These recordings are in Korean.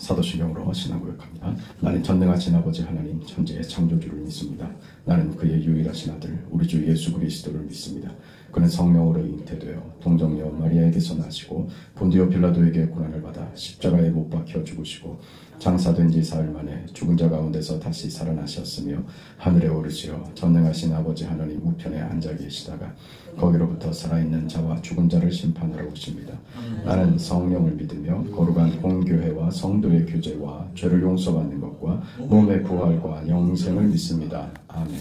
사도신경으로 신앙고백합니다. 나는 전능하신 아버지 하나님 천지의 창조주를 믿습니다. 나는 그의 유일하신 아들 우리 주 예수 그리스도를 믿습니다. 그는 성령으로 잉태되어 동정녀 마리아에게서 나시고 본디오 빌라도에게 고난을 받아 십자가에 못 박혀 죽으시고 장사된 지 사흘 만에 죽은 자 가운데서 다시 살아나셨으며 하늘에 오르시어 전능하신 아버지 하나님 우편에 앉아 계시다가 거기로부터 살아있는 자와 죽은 자를 심판하러 오십니다. 나는 성령을 믿으며 거룩한 공교회와 성도의 교제와 죄를 용서받는 것과 몸의 부활과 영생을 믿습니다. 아멘.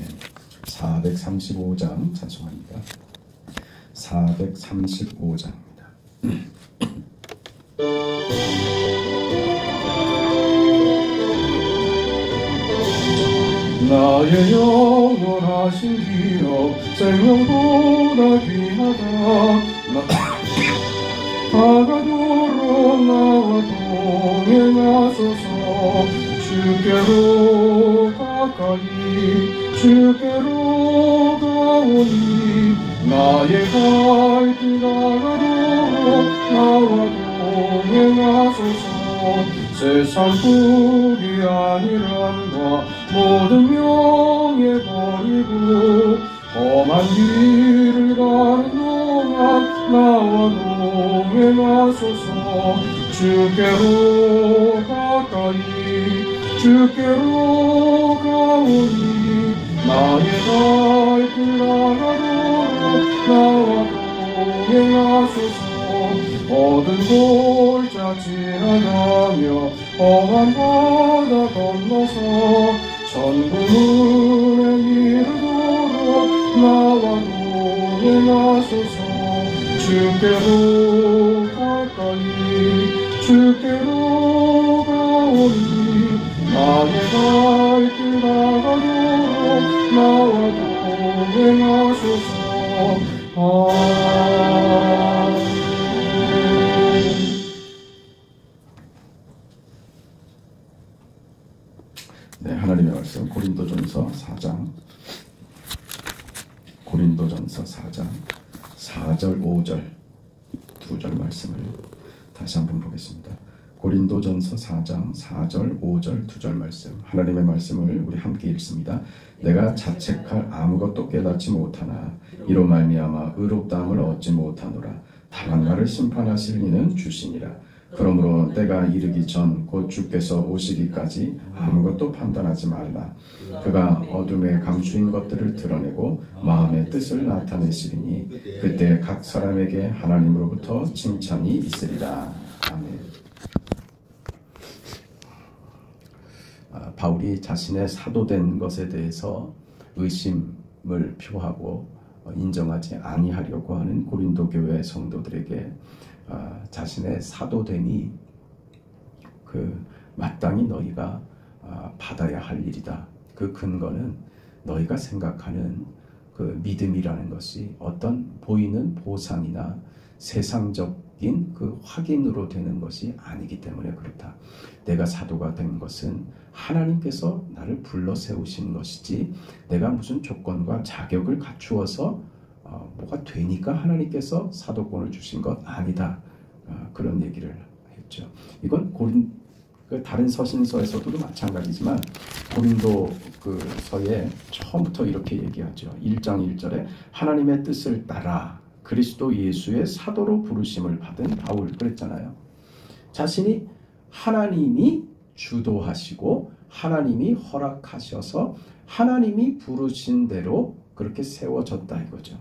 435장 찬송합니다. 435장입니다. 나의 영원하신 기업 생명보다 귀하다. 다가도록 나와 동행하소서. 주께로 가까이 주께로 가오니 나의 갈 길 다가도록 나와 동행하소서. 세상뿐이 아니란과 모든 명예 버리고 험한 길을 가는 동안 나와 동행하소서. 주께로 가까이 주께로 가오니 나의 갈 길 다가도록 나와 동행하소서. 모든 골짜 지나가며 험한 바다 건너서 천국문에 이르도록 나와 동행하소서. 주께로 가까이 주께로 가오니 나의 갈 길 다가도록 나와 동행하소서. 네, 하나님의 말씀 고린도전서 4장 4절 5절 두 절 말씀을 다시 한번 보겠습니다. 고린도전서 4장 4절 5절 두 절 말씀, 하나님의 말씀을 우리 함께 읽습니다. 내가 자책할 아무것도 깨닫지 못하나 이로 말미암아 의롭다함을 얻지 못하노라. 다만 나를 심판하실 이는 주시니라. 그러므로 때가 이르기 전 곧 주께서 오시기까지 아무것도 판단하지 말라. 그가 어둠에 감추인 것들을 드러내고 마음의 뜻을 나타내시리니 그때 각 사람에게 하나님으로부터 칭찬이 있으리라. 아멘. 바울이 자신의 사도된 것에 대해서 의심을 표하고 인정하지 아니하려고 하는 고린도 교회 성도들에게 자신의 사도됨이 마땅히 너희가 받아야 할 일이다. 그 근거는 너희가 생각하는 그 믿음이라는 것이 어떤 보이는 보상이나 세상적인 그 확인으로 되는 것이 아니기 때문에 그렇다. 내가 사도가 된 것은 하나님께서 나를 불러 세우신 것이지 내가 무슨 조건과 자격을 갖추어서 뭐가 되니까 하나님께서 사도권을 주신 것 아니다. 그런 얘기를 했죠. 이건 다른 서신서에서도 마찬가지지만 고린도 서에 처음부터 이렇게 얘기하죠. 1장 1절에 하나님의 뜻을 따라 그리스도 예수의 사도로 부르심을 받은 바울 그랬잖아요. 자신이 하나님이 주도하시고 하나님이 허락하셔서 하나님이 부르신 대로 그렇게 세워졌다 이거죠.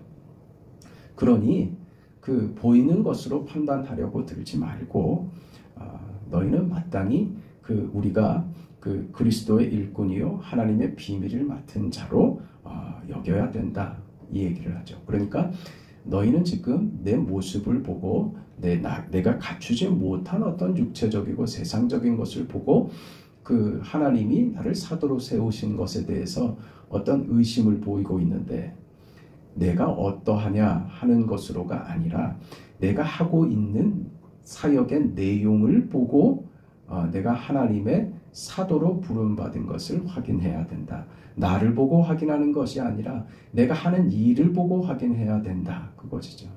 그러니 그 보이는 것으로 판단하려고 들지 말고 너희는 마땅히 우리가 그리스도의 일꾼이요 하나님의 비밀을 맡은 자로 여겨야 된다 이 얘기를 하죠. 그러니까 너희는 지금 내 모습을 보고 내가 갖추지 못한 어떤 육체적이고 세상적인 것을 보고 그 하나님이 나를 사도로 세우신 것에 대해서 어떤 의심을 보이고 있는데 내가 어떠하냐 하는 것으로가 아니라 내가 하고 있는 사역의 내용을 보고 내가 하나님의 사도로 부름받은 것을 확인해야 된다. 나를 보고 확인하는 것이 아니라 내가 하는 일을 보고 확인해야 된다. 그것이죠.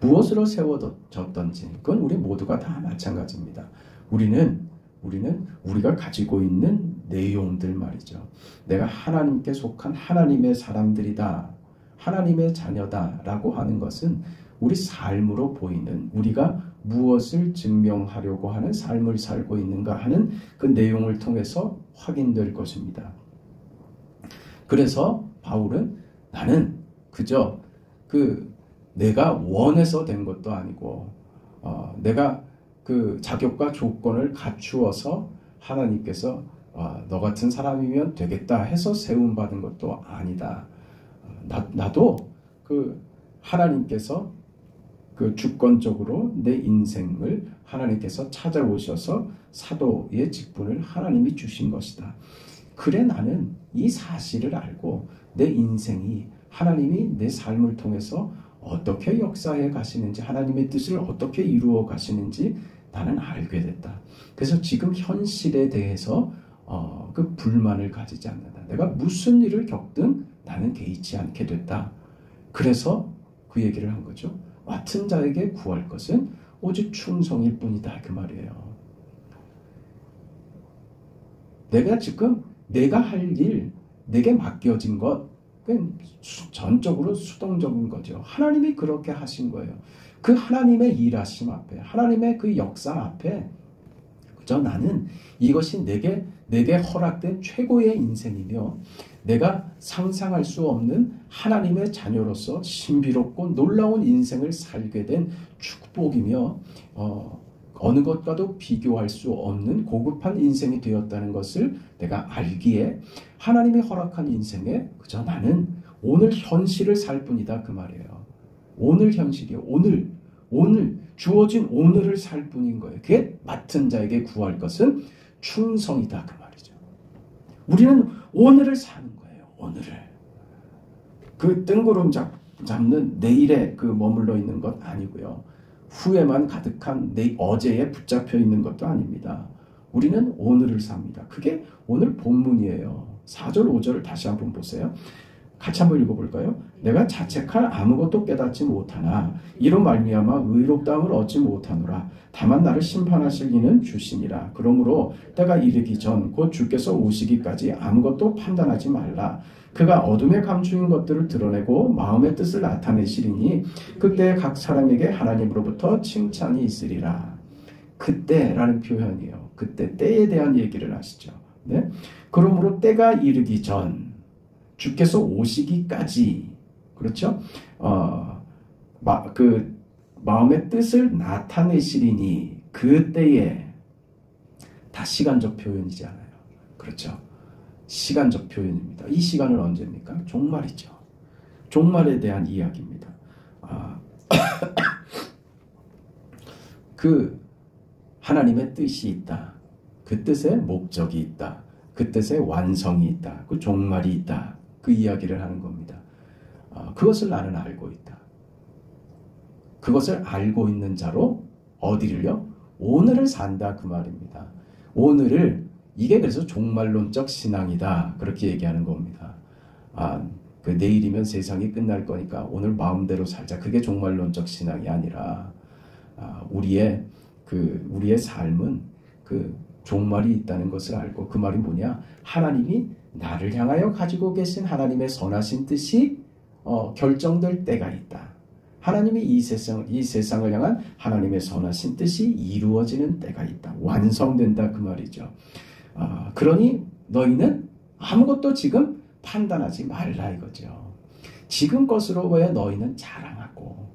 무엇으로 세워졌던지 그건 우리 모두가 다 마찬가지입니다. 우리는 우리는 우리가 가지고 있는 내용들 말이죠. 내가 하나님께 속한 하나님의 사람들이다, 하나님의 자녀다 라고 하는 것은 우리 삶으로 보이는, 우리가 무엇을 증명하려고 하는 삶을 살고 있는가 하는 그 내용을 통해서 확인될 것입니다. 그래서 바울은 나는 그저 내가 원해서 된 것도 아니고 내가 그 자격과 조건을 갖추어서 하나님께서 너 같은 사람이면 되겠다 해서 세움받은 것도 아니다. 나도 하나님께서 주권적으로 내 인생을 하나님께서 찾아오셔서 사도의 직분을 하나님이 주신 것이다. 그래 나는 이 사실을 알고 내 인생이 하나님이 내 삶을 통해서 어떻게 역사해 가시는지, 하나님의 뜻을 어떻게 이루어 가시는지 나는 알게 됐다. 그래서 지금 현실에 대해서 그 불만을 가지지 않는다. 내가 무슨 일을 겪든 나는 개의치 않게 됐다. 그래서 그 얘기를 한 거죠. 맡은 자에게 구할 것은 오직 충성일 뿐이다, 그 말이에요. 내가 지금 내가 할 일, 내게 맡겨진 것, 그건 전적으로 수동적인 거죠. 하나님이 그렇게 하신 거예요. 그 하나님의 일하심 앞에, 하나님의 그 역사 앞에 그저 나는 이것이 내게 허락된 최고의 인생이며 내가 상상할 수 없는 하나님의 자녀로서 신비롭고 놀라운 인생을 살게 된 축복이며 어느 것과도 비교할 수 없는 고급한 인생이 되었다는 것을 내가 알기에 하나님이 허락한 인생에 그저 나는 오늘 현실을 살 뿐이다, 그 말이에요. 오늘 현실이요. 오늘 주어진 오늘을 살 뿐인 거예요. 그게 맡은 자에게 구할 것은 충성이다, 그 말이죠. 우리는 오늘을 사는 거예요. 오늘을. 그 뜬구름 잡는 내일에 머물러 있는 것 아니고요. 후에만 가득한 어제에 붙잡혀 있는 것도 아닙니다. 우리는 오늘을 삽니다. 그게 오늘 본문이에요. 4절, 5절을 다시 한번 보세요. 같이 한번 읽어볼까요? 내가 자책할 아무것도 깨닫지 못하나 이로 말미암아 의롭다함을 얻지 못하노라. 다만 나를 심판하실 이는 주시니라. 그러므로 때가 이르기 전 곧 주께서 오시기까지 아무것도 판단하지 말라. 그가 어둠에 감추인 것들을 드러내고 마음의 뜻을 나타내시리니 그때 각 사람에게 하나님으로부터 칭찬이 있으리라. 그때라는 표현이에요. 그때, 때에 대한 얘기를 하시죠. 네? 그러므로 때가 이르기 전 주께서 오시기까지, 그렇죠? 마음의 뜻을 나타내시리니 그때에, 다 시간적 표현이지 않아요. 그렇죠? 시간적 표현입니다. 이 시간은 언제입니까? 종말이죠. 종말에 대한 이야기입니다. 하나님의 뜻이 있다. 그 뜻에 목적이 있다. 그 뜻에 완성이 있다. 그 종말이 있다. 그 이야기를 하는 겁니다. 그것을 나는 알고 있다. 그것을 알고 있는 자로 어디를요? 오늘을 산다, 그 말입니다. 오늘을, 이게 그래서 종말론적 신앙이다, 그렇게 얘기하는 겁니다. 내일이면 세상이 끝날 거니까 오늘 마음대로 살자. 그게 종말론적 신앙이 아니라 우리의 삶은 종말이 있다는 것을 알고, 그 말이 뭐냐? 하나님이 나를 향하여 가지고 계신 하나님의 선하신 뜻이 결정될 때가 있다. 하나님이 이 세상을 향한 하나님의 선하신 뜻이 이루어지는 때가 있다. 완성된다, 그 말이죠. 그러니 너희는 아무것도 지금 판단하지 말라, 이거죠. 지금 것으로 왜 너희는 자랑하고,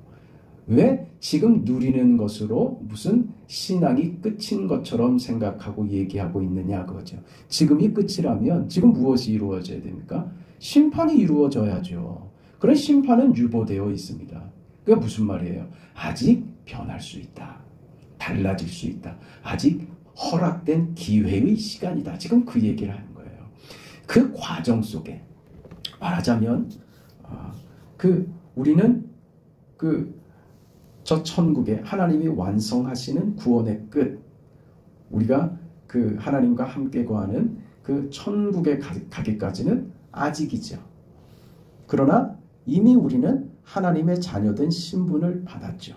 왜 지금 누리는 것으로 무슨 신앙이 끝인 것처럼 생각하고 얘기하고 있느냐, 그거죠. 지금이 끝이라면 지금 무엇이 이루어져야 됩니까? 심판이 이루어져야죠. 그런 심판은 유보되어 있습니다. 그게 무슨 말이에요? 아직 변할 수 있다. 달라질 수 있다. 아직 허락된 기회의 시간이다. 지금 그 얘기를 하는 거예요. 그 과정 속에 말하자면 우리는 저 천국에 하나님이 완성하시는 구원의 끝, 우리가 하나님과 함께 거하는 그 천국에 가기까지는 아직이죠. 그러나 이미 우리는 하나님의 자녀된 신분을 받았죠.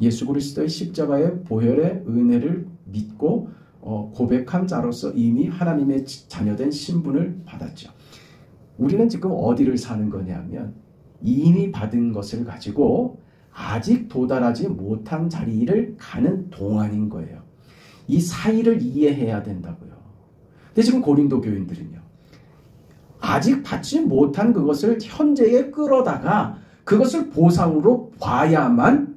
예수 그리스도의 십자가의 보혈의 은혜를 믿고 고백한 자로서 이미 하나님의 자녀된 신분을 받았죠. 우리는 지금 어디를 사는 거냐면 이미 받은 것을 가지고 아직 도달하지 못한 자리를 가는 동안인 거예요. 이 사이를 이해해야 된다고요. 근데 지금 고린도 교인들은요, 아직 받지 못한 그것을 현재에 끌어다가 그것을 보상으로 봐야만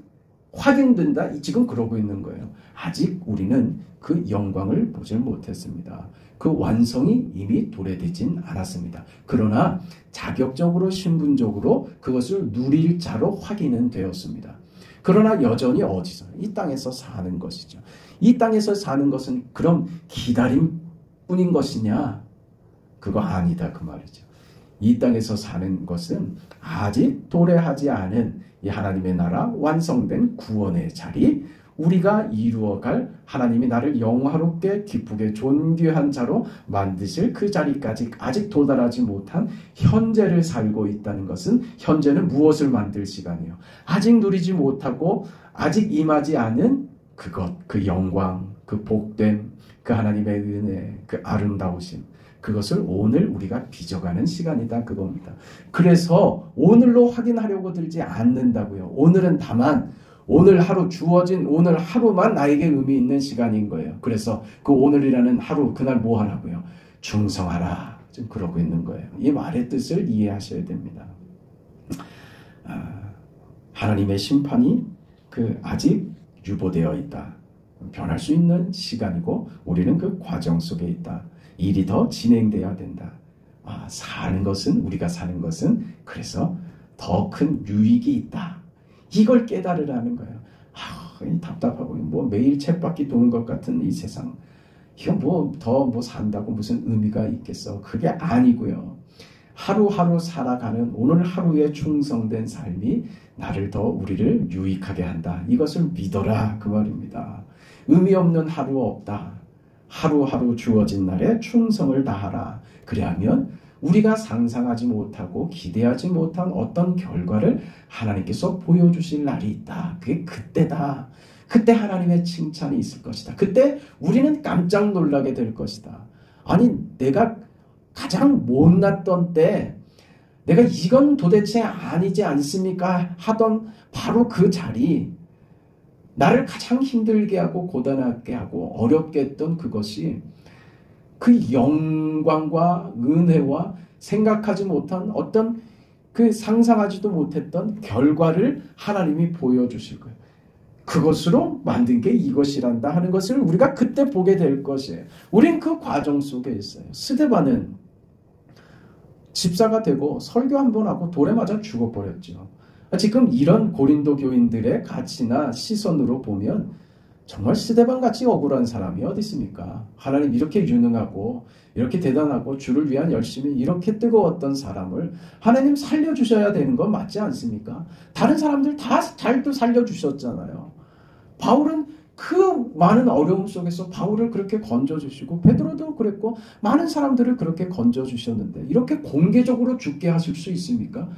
확인된다. 지금 그러고 있는 거예요. 아직 우리는 그 영광을 보질 못했습니다. 그 완성이 이미 도래되진 않았습니다. 그러나 자격적으로 신분적으로 그것을 누릴 자로 확인은 되었습니다. 그러나 여전히 어디서? 이 땅에서 사는 것이죠. 이 땅에서 사는 것은 그럼 기다림뿐인 것이냐? 그거 아니다 그 말이죠. 이 땅에서 사는 것은 아직 도래하지 않은 이 하나님의 나라 완성된 구원의 자리, 우리가 이루어갈 하나님이 나를 영화롭게 기쁘게 존귀한 자로 만드실 그 자리까지 아직 도달하지 못한 현재를 살고 있다는 것은, 현재는 무엇을 만들 시간이요? 아직 누리지 못하고 아직 임하지 않은 그것, 그 영광, 그 복됨, 그 하나님의 은혜, 그 아름다우심, 그것을 오늘 우리가 빚어가는 시간이다 그겁니다. 그래서 오늘로 확인하려고 들지 않는다고요. 오늘은 다만 오늘 하루, 주어진 오늘 하루만 나에게 의미 있는 시간인 거예요. 그래서 그 오늘이라는 하루, 그날 뭐 하라고요? 충성하라. 지금 그러고 있는 거예요. 이 말의 뜻을 이해하셔야 됩니다. 하나님의 심판이 아직 유보되어 있다. 변할 수 있는 시간이고 우리는 그 과정 속에 있다. 일이 더 진행돼야 된다. 사는 것은, 우리가 사는 것은 그래서 더 큰 유익이 있다. 이걸 깨달으라는 거예요. 답답하고 매일 쳇바퀴 도는 것 같은 이 세상, 이거 더 산다고 무슨 의미가 있겠어? 그게 아니고요. 하루하루 살아가는 오늘 하루에 충성된 삶이 나를 더 우리를 유익하게 한다. 이것을 믿어라 그 말입니다. 의미 없는 하루 없다. 하루하루 주어진 날에 충성을 다하라. 그리하면 우리가 상상하지 못하고 기대하지 못한 어떤 결과를 하나님께서 보여주실 날이 있다. 그게 그때다. 그때 하나님의 칭찬이 있을 것이다. 그때 우리는 깜짝 놀라게 될 것이다. 아니, 내가 가장 못났던 때 내가 이건 도대체 아니지 않습니까? 하던 바로 그 자리, 나를 가장 힘들게 하고 고단하게 하고 어렵게 했던 그것이 그 영광과 은혜와 생각하지 못한 어떤 그 상상하지도 못했던 결과를 하나님이 보여주실 거예요. 그것으로 만든 게 이것이란다 하는 것을 우리가 그때 보게 될 것이에요. 우린 그 과정 속에 있어요. 스데반은 집사가 되고 설교 한 번 하고 돌에 맞아 죽어버렸죠. 지금 이런 고린도 교인들의 가치나 시선으로 보면 정말 스데반같이 억울한 사람이 어디 있습니까? 하나님 이렇게 유능하고 이렇게 대단하고 주를 위한 열심이 이렇게 뜨거웠던 사람을 하나님 살려주셔야 되는 건 맞지 않습니까? 다른 사람들 다 잘도 살려주셨잖아요. 바울은 그 많은 어려움 속에서 바울을 그렇게 건져주시고 베드로도 그랬고 많은 사람들을 그렇게 건져주셨는데 이렇게 공개적으로 죽게 하실 수 있습니까?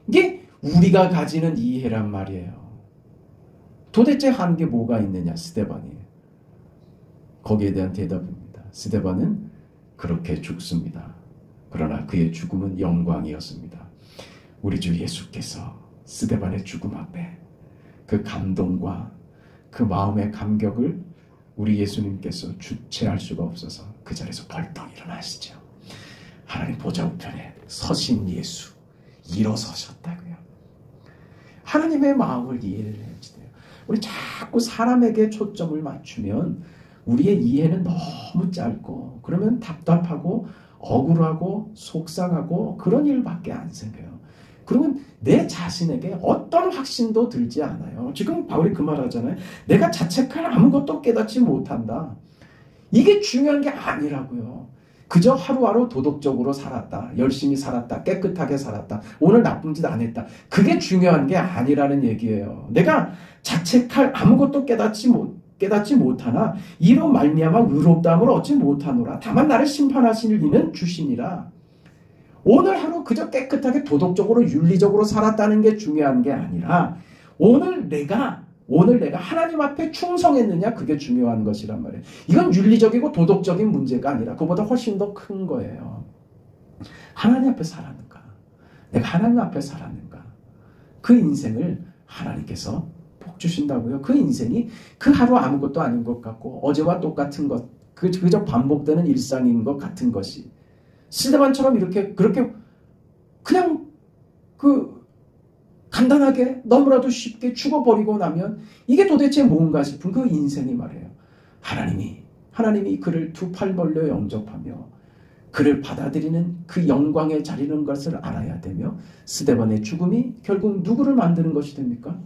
이게 우리가 가지는 이해란 말이에요. 도대체 한 게 뭐가 있느냐, 스데반이. 거기에 대한 대답입니다. 스데반은 그렇게 죽습니다. 그러나 그의 죽음은 영광이었습니다. 우리 주 예수께서 스데반의 죽음 앞에 그 감동과 그 마음의 감격을 우리 예수님께서 주체할 수가 없어서 그 자리에서 벌떡 일어나시죠. 하나님 보좌 우편에 서신 예수, 일어서셨다고요. 하나님의 마음을 이해를 해야 돼요. 우리 자꾸 사람에게 초점을 맞추면 우리의 이해는 너무 짧고 그러면 답답하고 억울하고 속상하고 그런 일밖에 안 생겨요. 그러면 내 자신에게 어떤 확신도 들지 않아요. 지금 바울이 그 말 하잖아요. 내가 자책할 아무것도 깨닫지 못한다. 이게 중요한 게 아니라고요. 그저 하루하루 도덕적으로 살았다. 열심히 살았다. 깨끗하게 살았다. 오늘 나쁜 짓 안 했다. 그게 중요한 게 아니라는 얘기예요. 내가 자책할 아무것도 깨닫지 못하나 이로 말미암아 의롭다함을 얻지 못하노라. 다만 나를 심판하실 이는 주시니라. 오늘 하루 그저 깨끗하게 도덕적으로 윤리적으로 살았다는 게 중요한 게 아니라 오늘 내가 오늘 내가 하나님 앞에 충성했느냐, 그게 중요한 것이란 말이에요. 이건 윤리적이고 도덕적인 문제가 아니라 그보다 훨씬 더 큰 거예요. 하나님 앞에 살았는가? 내가 하나님 앞에 살았는가? 그 인생을 하나님께서 복 주신다고요. 그 인생이 그 하루 아무것도 아닌 것 같고 어제와 똑같은 것, 그저 반복되는 일상인 것 같은 것이 스데반처럼 그렇게 그냥 간단하게 너무나도 쉽게 죽어버리고 나면 이게 도대체 뭔가 싶은 그 인생이 말이에요. 하나님이 그를 두 팔 벌려 영접하며 그를 받아들이는 그 영광에 자리는 것을 알아야 되며, 스데반의 죽음이 결국 누구를 만드는 것이 됩니까?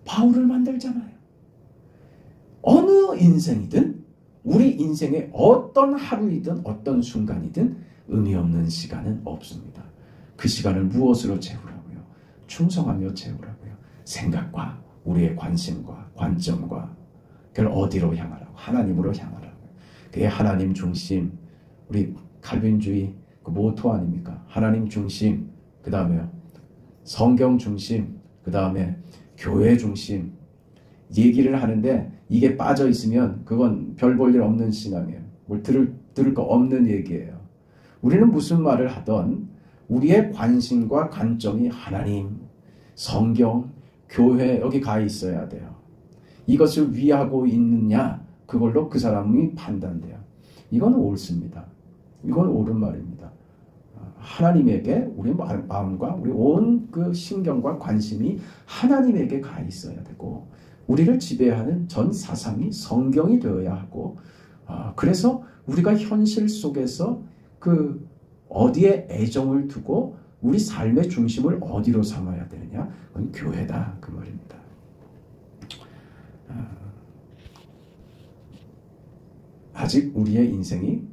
바울을 만들잖아요. 어느 인생이든 우리 인생의 어떤 하루이든 어떤 순간이든 의미 없는 시간은 없습니다. 그 시간을 무엇으로 채우라고요? 충성하며 채우라고요. 생각과 우리의 관심과 관점과 그걸 어디로 향하라고? 하나님으로 향하라고요. 그게 하나님 중심, 우리 칼빈주의 그 모토 아닙니까? 하나님 중심, 그 다음에요 성경 중심, 그 다음에 교회 중심 얘기를 하는데, 이게 빠져 있으면 그건 별 볼 일 없는 신앙이에요. 뭘 들을 거 없는 얘기예요. 우리는 무슨 말을 하던 우리의 관심과 관점이 하나님, 성경, 교회 여기 가 있어야 돼요. 이것을 위하고 있느냐, 그걸로 그 사람이 판단돼요. 이건 옳습니다. 이건 옳은 말입니다. 하나님에게 우리 마음과 우리 온 그 신경과 관심이 하나님에게 가 있어야 되고, 우리를 지배하는 전 사상이 성경이 되어야 하고, 그래서 우리가 현실 속에서 그 어디에 애정을 두고 우리 삶의 중심을 어디로 삼아야 되느냐, 그건 교회다, 그 말입니다. 아직 우리의 인생이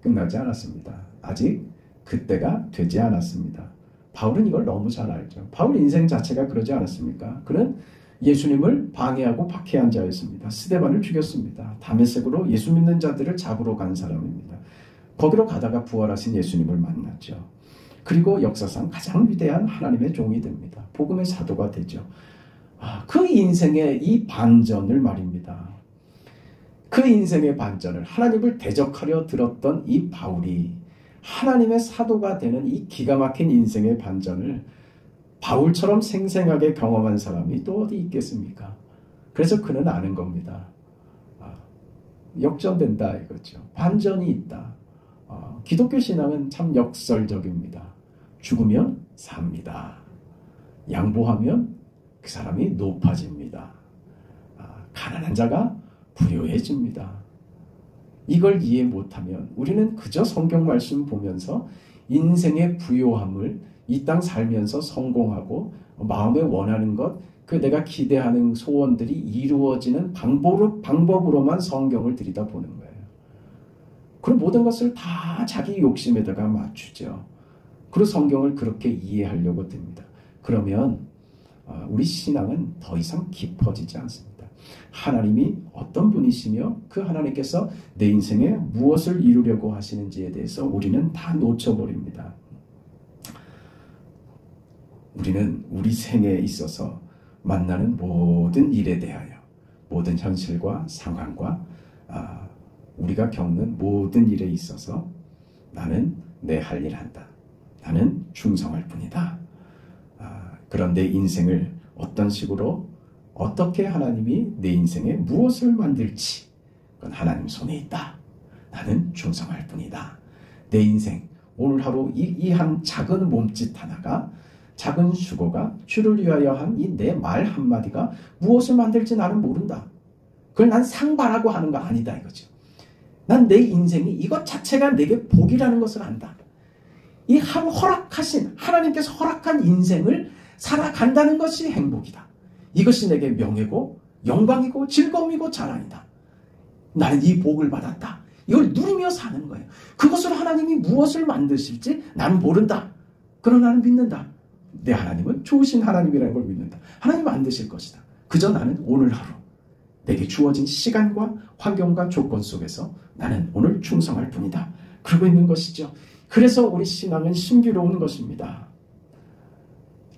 끝나지 않았습니다. 아직 그때가 되지 않았습니다. 바울은 이걸 너무 잘 알죠. 바울 인생 자체가 그러지 않았습니까? 그는 예수님을 방해하고 박해한 자였습니다. 스데반을 죽였습니다. 다메섹으로 예수 믿는 자들을 잡으러 간 사람입니다. 거기로 가다가 부활하신 예수님을 만났죠. 그리고 역사상 가장 위대한 하나님의 종이 됩니다. 복음의 사도가 되죠. 그 인생의 이 반전을 말입니다. 그 인생의 반전을, 하나님을 대적하려 들었던 이 바울이 하나님의 사도가 되는 이 기가 막힌 인생의 반전을 바울처럼 생생하게 경험한 사람이 또 어디 있겠습니까? 그래서 그는 아는 겁니다. 역전된다 이거죠. 반전이 있다. 기독교 신앙은 참 역설적입니다. 죽으면 삽니다. 양보하면 그 사람이 높아집니다. 가난한 자가 부유해집니다. 이걸 이해 못하면 우리는 그저 성경 말씀 보면서 인생의 부요함을 이 땅 살면서 성공하고 마음에 원하는 것, 그 내가 기대하는 소원들이 이루어지는 방법으로만 성경을 들여다보는 거예요. 그럼 모든 것을 다 자기 욕심에다가 맞추죠. 그리고 성경을 그렇게 이해하려고 듭니다. 그러면 우리 신앙은 더 이상 깊어지지 않습니다. 하나님이 어떤 분이시며 그 하나님께서 내 인생에 무엇을 이루려고 하시는지에 대해서 우리는 다 놓쳐버립니다. 우리는 우리 생애에 있어서 만나는 모든 일에 대하여, 모든 현실과 상황과 우리가 겪는 모든 일에 있어서 나는 내 할 일 한다. 나는 충성할 뿐이다. 그런 내 인생을 어떤 식으로 어떻게 하나님이 내 인생에 무엇을 만들지 그건 하나님 손에 있다. 나는 충성할 뿐이다. 내 인생 오늘 하루 이 한 작은 몸짓 하나가, 작은 수고가, 주를 위하여 한 이 내 말 한마디가 무엇을 만들지 나는 모른다. 그걸 난 상바라고 하는 거 아니다 이거죠. 난 내 인생이 이것 자체가 내게 복이라는 것을 안다. 이 허락하신, 하나님께서 허락한 인생을 살아간다는 것이 행복이다. 이것이 내게 명예고 영광이고 즐거움이고 자랑이다. 나는 이 복을 받았다. 이걸 누리며 사는 거예요. 그것으로 하나님이 무엇을 만드실지 나는 모른다. 그러나 나는 믿는다. 내 하나님은 좋으신 하나님이라는 걸 믿는다. 하나님 만드실 것이다. 그저 나는 오늘 하루 내게 주어진 시간과 환경과 조건 속에서 나는 오늘 충성할 뿐이다. 그러고 있는 것이죠. 그래서 우리 신앙은 신비로운 것입니다.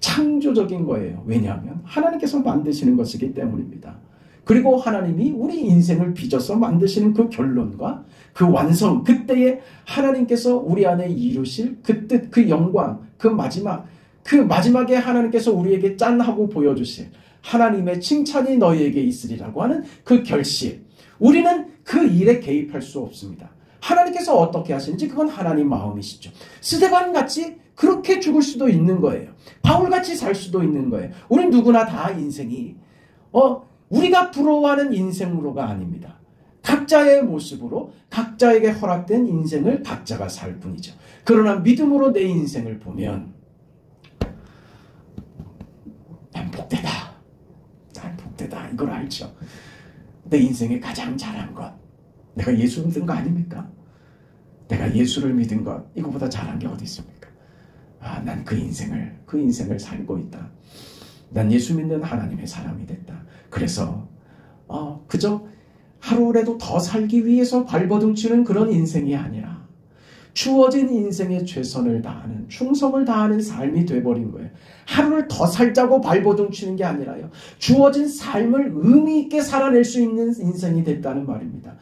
창조적인 거예요. 왜냐하면 하나님께서 만드시는 것이기 때문입니다. 그리고 하나님이 우리 인생을 빚어서 만드시는 그 결론과 그 완성, 그때에 하나님께서 우리 안에 이루실 그 뜻, 그 영광, 그 마지막에 하나님께서 우리에게 짠하고 보여주실 하나님의 칭찬이 너희에게 있으리라고 하는 그 결실. 우리는 그 일에 개입할 수 없습니다. 하나님께서 어떻게 하시는지 그건 하나님 마음이시죠. 스데반같이 그렇게 죽을 수도 있는 거예요. 바울같이 살 수도 있는 거예요. 우리 누구나 다 인생이 우리가 부러워하는 인생으로가 아닙니다. 각자의 모습으로 각자에게 허락된 인생을 각자가 살 뿐이죠. 그러나 믿음으로 내 인생을 보면 난 복되다 이걸 알죠. 내 인생에 가장 잘한 것, 내가 예수 믿은 거 아닙니까? 내가 예수를 믿은 것, 이거보다 잘한 게 어디 있습니까? 난 그 인생을 살고 있다. 난 예수 믿는 하나님의 사람이 됐다. 그래서 그저 하루라도 더 살기 위해서 발버둥치는 그런 인생이 아니라 주어진 인생에 최선을 다하는, 충성을 다하는 삶이 돼버린 거예요. 하루를 더 살자고 발버둥치는 게 아니라요, 주어진 삶을 의미 있게 살아낼 수 있는 인생이 됐다는 말입니다.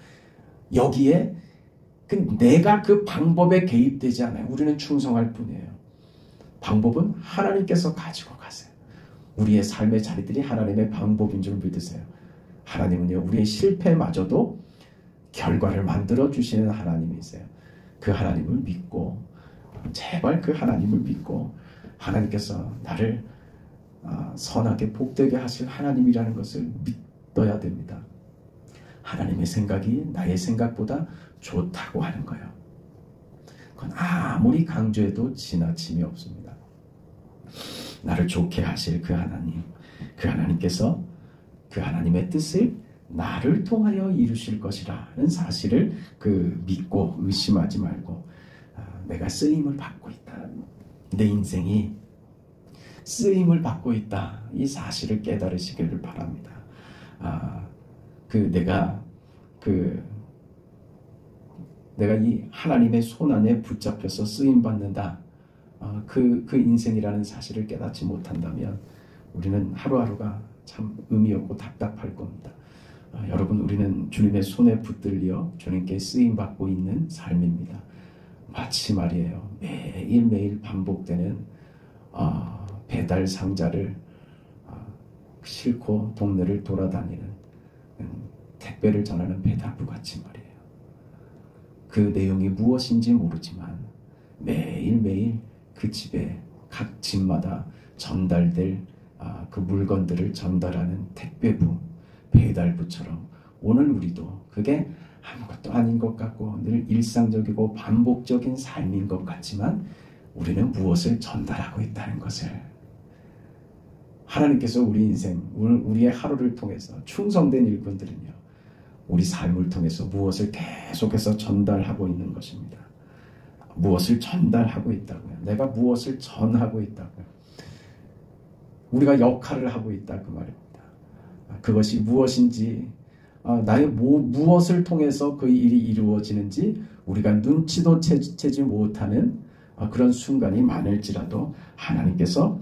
여기에 내가 그 방법에 개입되지 않아요. 우리는 충성할 뿐이에요. 방법은 하나님께서 가지고 가세요. 우리의 삶의 자리들이 하나님의 방법인 줄 믿으세요. 하나님은요, 우리의 실패마저도 결과를 만들어 주시는 하나님이세요. 그 하나님을 믿고, 제발 그 하나님을 믿고, 하나님께서 나를 선하게 복되게 하실 하나님이라는 것을 믿어야 됩니다. 하나님의 생각이 나의 생각보다 좋다고 하는 거예요. 그건 아무리 강조해도 지나침이 없습니다. 나를 좋게 하실 그 하나님, 그 하나님께서 그 하나님의 뜻을 나를 통하여 이루실 것이라는 사실을 믿고 의심하지 말고, 내가 쓰임을 받고 있다, 내 인생이 쓰임을 받고 있다, 이 사실을 깨달으시기를 바랍니다. 내가 이 하나님의 손 안에 붙잡혀서 쓰임 받는다, 그 인생이라는 사실을 깨닫지 못한다면 우리는 하루하루가 참 의미 없고 답답할 겁니다. 여러분, 우리는 주님의 손에 붙들려 주님께 쓰임 받고 있는 삶입니다. 마치 말이에요, 매일매일 반복되는 배달 상자를 싣고 동네를 돌아다니는 택배를 전하는 배달부 같이 말이에요. 그 내용이 무엇인지 모르지만 매일매일 그 집에 각 집마다 전달될 그 물건들을 전달하는 택배부, 배달부처럼 오늘 우리도 그게 아무것도 아닌 것 같고 늘 일상적이고 반복적인 삶인 것 같지만 우리는 무엇을 전달하고 있다는 것을, 하나님께서 우리 인생, 우리의 하루를 통해서 충성된 일꾼들은요, 우리 삶을 통해서 무엇을 계속해서 전달하고 있는 것입니다. 무엇을 전달하고 있다고요. 내가 무엇을 전하고 있다고요. 우리가 역할을 하고 있다, 그 말입니다. 그것이 무엇인지, 나의 무엇을 통해서 그 일이 이루어지는지 우리가 눈치도 채지 못하는 그런 순간이 많을지라도 하나님께서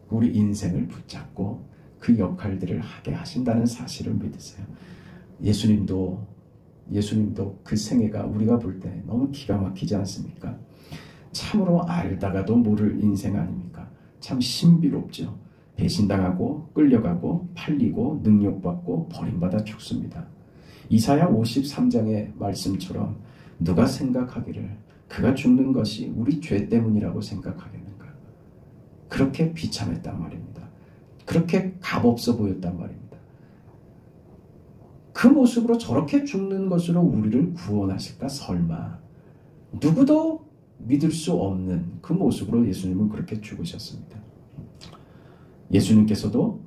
우리 인생을 붙잡고 그 역할들을 하게 하신다는 사실을 믿으세요. 예수님도 그 생애가 우리가 볼 때 너무 기가 막히지 않습니까? 참으로 알다가도 모를 인생 아닙니까? 참 신비롭죠. 배신당하고 끌려가고 팔리고 능욕받고 버림받아 죽습니다. 이사야 53장의 말씀처럼 누가 생각하기를 그가 죽는 것이 우리 죄 때문이라고 생각하겠는가? 그렇게 비참했단 말입니다. 그렇게 값없어 보였단 말입니다. 그 모습으로 저렇게 죽는 것으로 우리를 구원하실까? 설마. 누구도 믿을 수 없는 그 모습으로 예수님은 그렇게 죽으셨습니다. 예수님께서도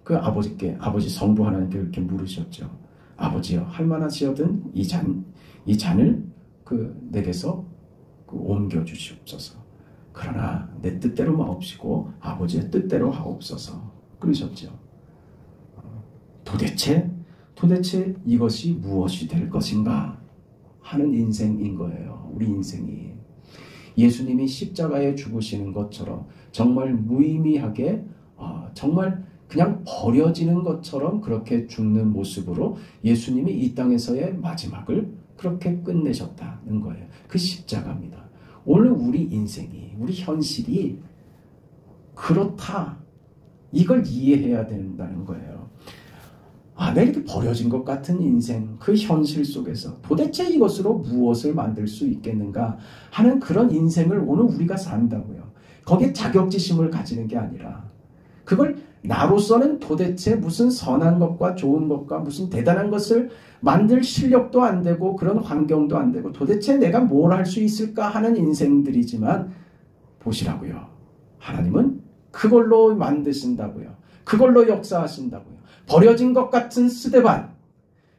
그 아버지 성부 하나님께 이렇게 물으셨죠. 아버지여, 할만하시거든 이 잔을 내게서 옮겨 주시옵소서. 그러나 내 뜻대로 마옵시고 아버지의 뜻대로 하옵소서. 그러셨죠. 도대체 이것이 무엇이 될 것인가 하는 인생인 거예요. 우리 인생이 예수님이 십자가에 죽으시는 것처럼 정말 무의미하게 정말 그냥 버려지는 것처럼 그렇게 죽는 모습으로 예수님이 이 땅에서의 마지막을 그렇게 끝내셨다는 거예요. 그 십자가입니다. 오늘 우리 인생이, 우리 현실이 그렇다. 이걸 이해해야 된다는 거예요. 내 이렇게 버려진 것 같은 인생, 그 현실 속에서 도대체 이것으로 무엇을 만들 수 있겠는가 하는 그런 인생을 오늘 우리가 산다고요. 거기에 자격지심을 가지는 게 아니라 그걸 나로서는 도대체 무슨 선한 것과 좋은 것과 무슨 대단한 것을 만들 실력도 안 되고 그런 환경도 안 되고 도대체 내가 뭘 할 수 있을까 하는 인생들이지만 보시라고요. 하나님은 그걸로 만드신다고요. 그걸로 역사하신다고요. 버려진 것 같은 스데반,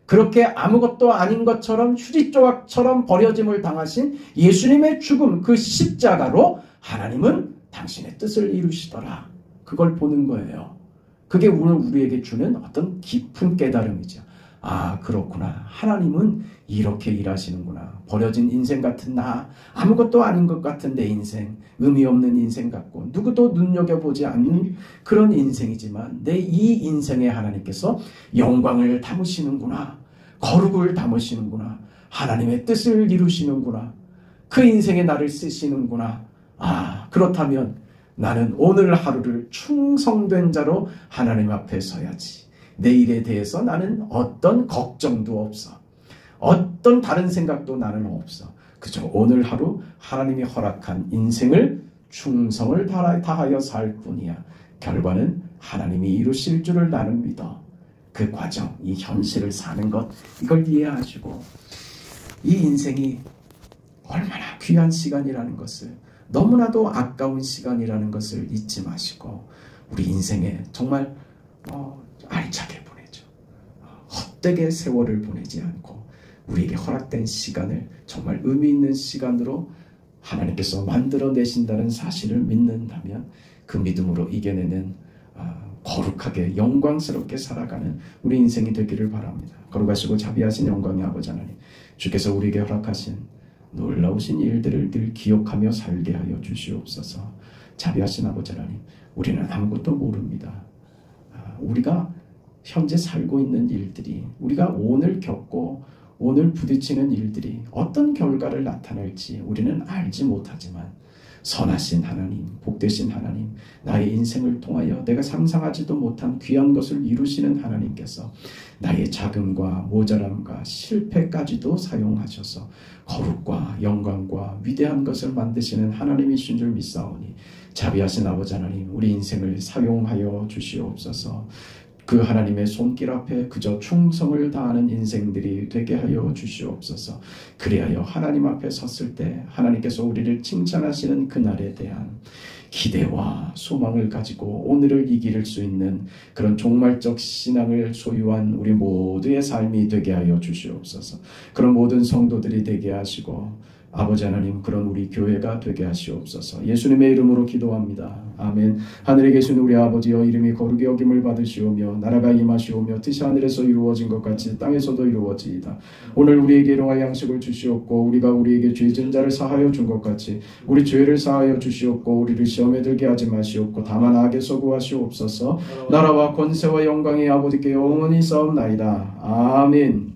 그렇게 아무것도 아닌 것처럼 휴지 조각처럼 버려짐을 당하신 예수님의 죽음, 그 십자가로 하나님은 당신의 뜻을 이루시더라. 그걸 보는 거예요. 그게 오늘 우리에게 주는 어떤 깊은 깨달음이죠. 그렇구나. 하나님은 이렇게 일하시는구나. 버려진 인생 같은 나, 아무것도 아닌 것 같은 내 인생, 의미 없는 인생 같고 누구도 눈여겨보지 않는 그런 인생이지만 내 이 인생에 하나님께서 영광을 담으시는구나. 거룩을 담으시는구나. 하나님의 뜻을 이루시는구나. 그 인생에 나를 쓰시는구나. 그렇다면 나는 오늘 하루를 충성된 자로 하나님 앞에 서야지. 내일에 대해서 나는 어떤 걱정도 없어. 어떤 다른 생각도 나는 없어. 그저 오늘 하루 하나님이 허락한 인생을 충성을 다하여 살 뿐이야. 결과는 하나님이 이루실 줄을 나는 믿어. 그 과정, 이 현실을 사는 것, 이걸 이해하시고 이 인생이 얼마나 귀한 시간이라는 것을, 너무나도 아까운 시간이라는 것을 잊지 마시고 우리 인생에 정말 알차게 보내죠. 헛되게 세월을 보내지 않고 우리에게 허락된 시간을 정말 의미 있는 시간으로 하나님께서 만들어내신다는 사실을 믿는다면 그 믿음으로 이겨내는 거룩하게 영광스럽게 살아가는 우리 인생이 되기를 바랍니다. 거룩하시고 자비하신 영광의 아버지 하나님, 주께서 우리에게 허락하신 놀라우신 일들을 늘 기억하며 살게 하여 주시옵소서. 자비하신 아버지 하나님, 우리는 아무것도 모릅니다. 우리가 현재 살고 있는 일들이, 우리가 오늘 겪고 오늘 부딪히는 일들이 어떤 결과를 나타낼지 우리는 알지 못하지만 선하신 하나님, 복되신 하나님, 나의 인생을 통하여 내가 상상하지도 못한 귀한 것을 이루시는 하나님께서 나의 자금과 모자람과 실패까지도 사용하셔서 거룩과 영광과 위대한 것을 만드시는 하나님이신 줄 믿사오니 자비하신 아버지 하나님, 우리 인생을 사용하여 주시옵소서. 그 하나님의 손길 앞에 그저 충성을 다하는 인생들이 되게 하여 주시옵소서. 그리하여 하나님 앞에 섰을 때 하나님께서 우리를 칭찬하시는 그날에 대한 기대와 소망을 가지고 오늘을 이길 수 있는 그런 종말적 신앙을 소유한 우리 모두의 삶이 되게 하여 주시옵소서. 그런 모든 성도들이 되게 하시고 아버지 하나님, 그런 우리 교회가 되게 하시옵소서. 예수님의 이름으로 기도합니다. 아멘. 하늘에 계신 우리 아버지여, 이름이 거룩히 여김을 받으시오며 나라가 임하시오며 뜻이 하늘에서 이루어진 것 같이 땅에서도 이루어지이다. 오늘 우리에게 일용할 양식을 주시옵고 우리가 우리에게 죄진 자를 사하여 준 것 같이 우리 죄를 사하여 주시옵고 우리를 시험에 들게 하지 마시옵고 다만 악에서 구하시옵소서. 나라와 권세와 영광이 아버지께 영원히 싸움나이다. 아멘.